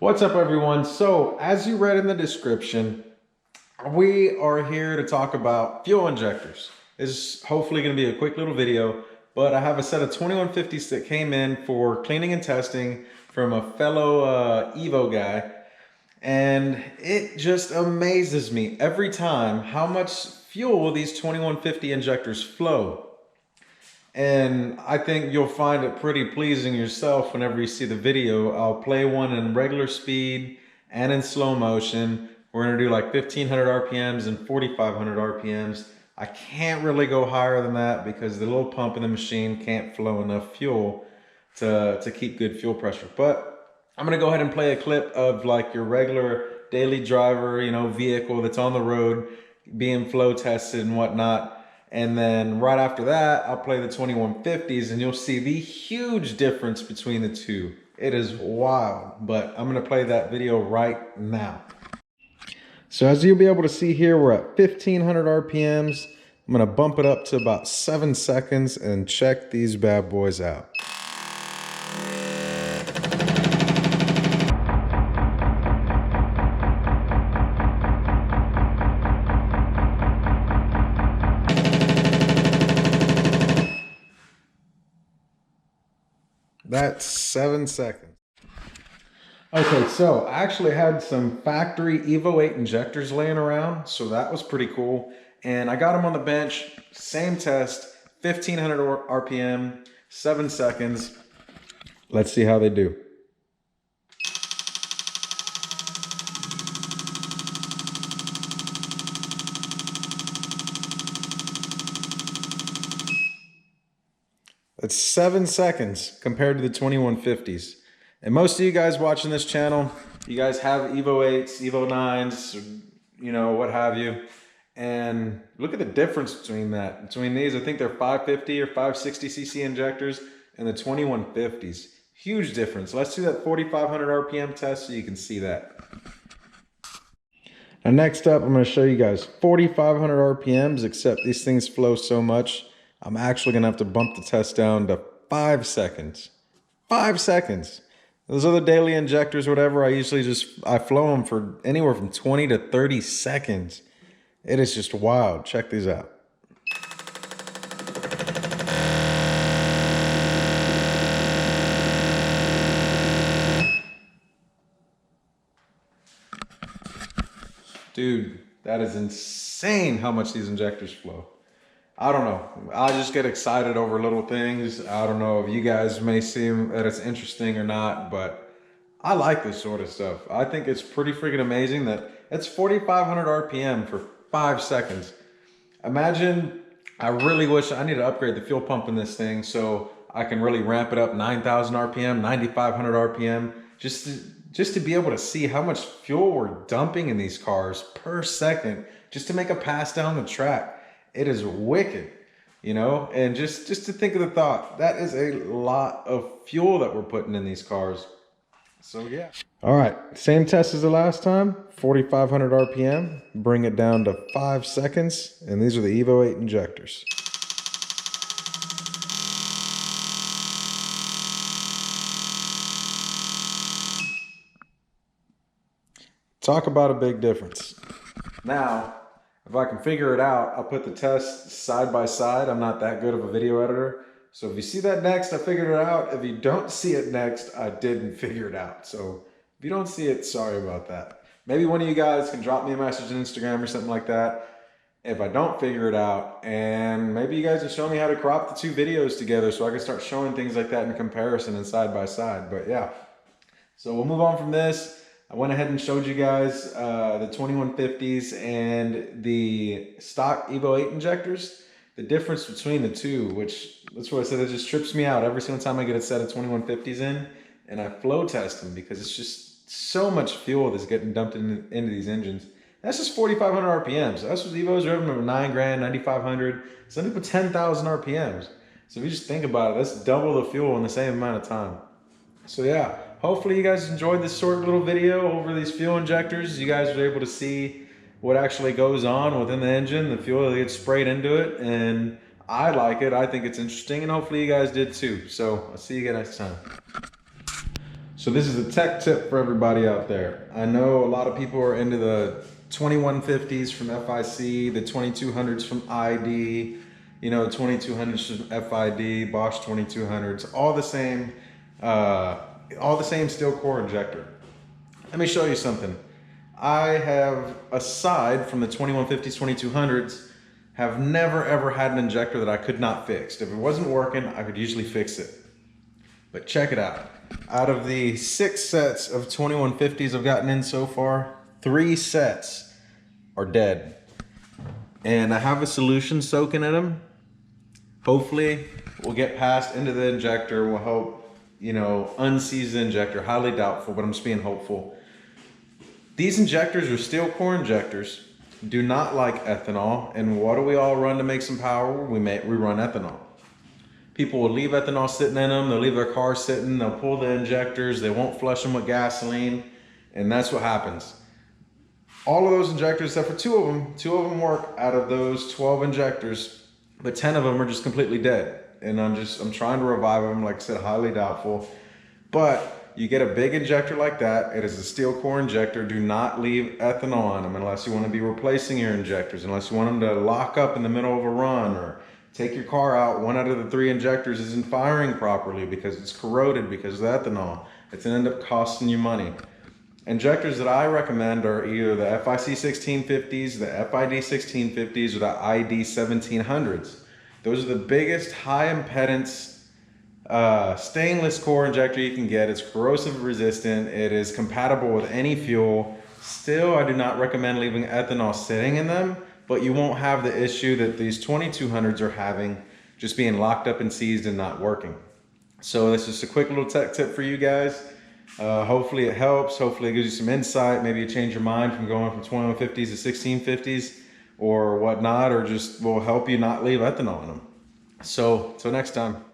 What's up, everyone? So, as you read in the description, we are here to talk about fuel injectors. This is hopefully going to be a quick little video, but I have a set of 2150s that came in for cleaning and testing from a fellow Evo guy, and it just amazes me every time how much fuel these 2150 injectors flow. And I think you'll find it pretty pleasing yourself whenever you see the video. I'll play one in regular speed and in slow motion. We're gonna do like 1500 RPMs and 4500 RPMs. I can't really go higher than that because the little pump in the machine can't flow enough fuel to keep good fuel pressure. But I'm gonna go ahead and play a clip of like your regular daily driver, vehicle that's on the road being flow tested and whatnot. And then right after that, I'll play the 2150s and you'll see the huge difference between the two. It is wild, but I'm gonna play that video right now. So as you'll be able to see here, we're at 1500 RPMs. I'm gonna bump it up to about 7 seconds and check these bad boys out. That's 7 seconds. Okay, so I actually had some factory Evo 8 injectors laying around, so that was pretty cool. And I got them on the bench, same test, 1500 RPM, 7 seconds. Let's see how they do. That's 7 seconds compared to the 2150s. And most of you guys watching this channel, you guys have Evo 8s, Evo 9s, what have you. And look at the difference between that. Between these, I think they're 550 or 560 cc injectors and the 2150s. Huge difference. Let's do that 4500 RPM test so you can see that. Now next up, I'm going to show you guys 4500 RPMs, except these things flow so much, I'm actually gonna have to bump the test down to 5 seconds. 5 seconds. Those other daily injectors, whatever, I flow them for anywhere from 20 to 30 seconds. It is just wild. Check these out. Dude, that is insane how much these injectors flow. I don't know. I just get excited over little things. I don't know if you guys may seem that it's interesting or not, but I like this sort of stuff. I think it's pretty freaking amazing that it's 4,500 RPM for 5 seconds. Imagine, I really wish I need to upgrade the fuel pump in this thing so I can really ramp it up 9,000 RPM, 9,500 RPM, just to be able to see how much fuel we're dumping in these cars per second just to make a pass down the track. It is wicked, and just to think of the thought, that is a lot of fuel that we're putting in these cars. So yeah. All right, same test as the last time, 4,500 RPM, bring it down to 5 seconds, and these are the Evo 8 injectors. Talk about a big difference. Now, if I can figure it out, I'll put the tests side by side. I'm not that good of a video editor. So if you see that next, I figured it out. If you don't see it next, I didn't figure it out. So if you don't see it, sorry about that. Maybe one of you guys can drop me a message on Instagram or something like that if I don't figure it out. And maybe you guys can show me how to crop the two videos together so I can start showing things like that in comparison and side by side. But yeah, so we'll move on from this. I went ahead and showed you guys the 2150s and the stock Evo 8 injectors. The difference between the two, which that's what I said, it just trips me out every single time I get a set of 2150s in and I flow test them because it's just so much fuel that's getting dumped into these engines. That's just 4,500 RPMs. That's what Evo's driving over 9 grand, 9,500, some people 10,000 RPMs. So if you just think about it, that's double the fuel in the same amount of time. So yeah, hopefully you guys enjoyed this short little video over these fuel injectors. You guys were able to see what actually goes on within the engine, the fuel that gets sprayed into it, and I like it. I think it's interesting, and hopefully you guys did too. So I'll see you guys next time. So this is a tech tip for everybody out there. I know a lot of people are into the 2150s from FIC, the 2200s from ID, you know, 2200s from FID, Bosch 2200s, all the same steel core injector. Let me show you something. I have, aside from the 2150s, 2200s, have never ever had an injector that I could not fix. If it wasn't working, I could usually fix it. But check it out. Out of the 6 sets of 2150s I've gotten in so far, 3 sets are dead. And I have a solution soaking in them. Hopefully we'll get past into the injector. We'll help, you know, unseize the injector. Highly doubtful, but I'm just being hopeful. These injectors are steel core injectors, do not like ethanol. And what do we all run to make some power? We run ethanol. People will leave ethanol sitting in them. They'll leave their car sitting. They'll pull the injectors. They won't flush them with gasoline. And that's what happens. All of those injectors, except for 2 of them work out of those 12 injectors, but 10 of them are just completely dead. And I'm trying to revive them. Like I said, highly doubtful. But you get a big injector like that. It is a steel core injector. Do not leave ethanol on them unless you want to be replacing your injectors, unless you want them to lock up in the middle of a run, or take your car out, 1 out of the 3 injectors isn't firing properly because it's corroded because of ethanol. It's gonna end up costing you money. Injectors that I recommend are either the FIC 1650s, the FID 1650s, or the ID 1700s. Those are the biggest high impedance stainless core injector you can get. It's corrosive resistant. It is compatible with any fuel. Still, I do not recommend leaving ethanol sitting in them, but you won't have the issue that these 2200s are having, just being locked up and seized and not working. So this is just a quick little tech tip for you guys. Hopefully it helps. Hopefully it gives you some insight. Maybe you change your mind from going from 2150s to 1650s or whatnot, or just will help you not leave ethanol in them. So, till next time.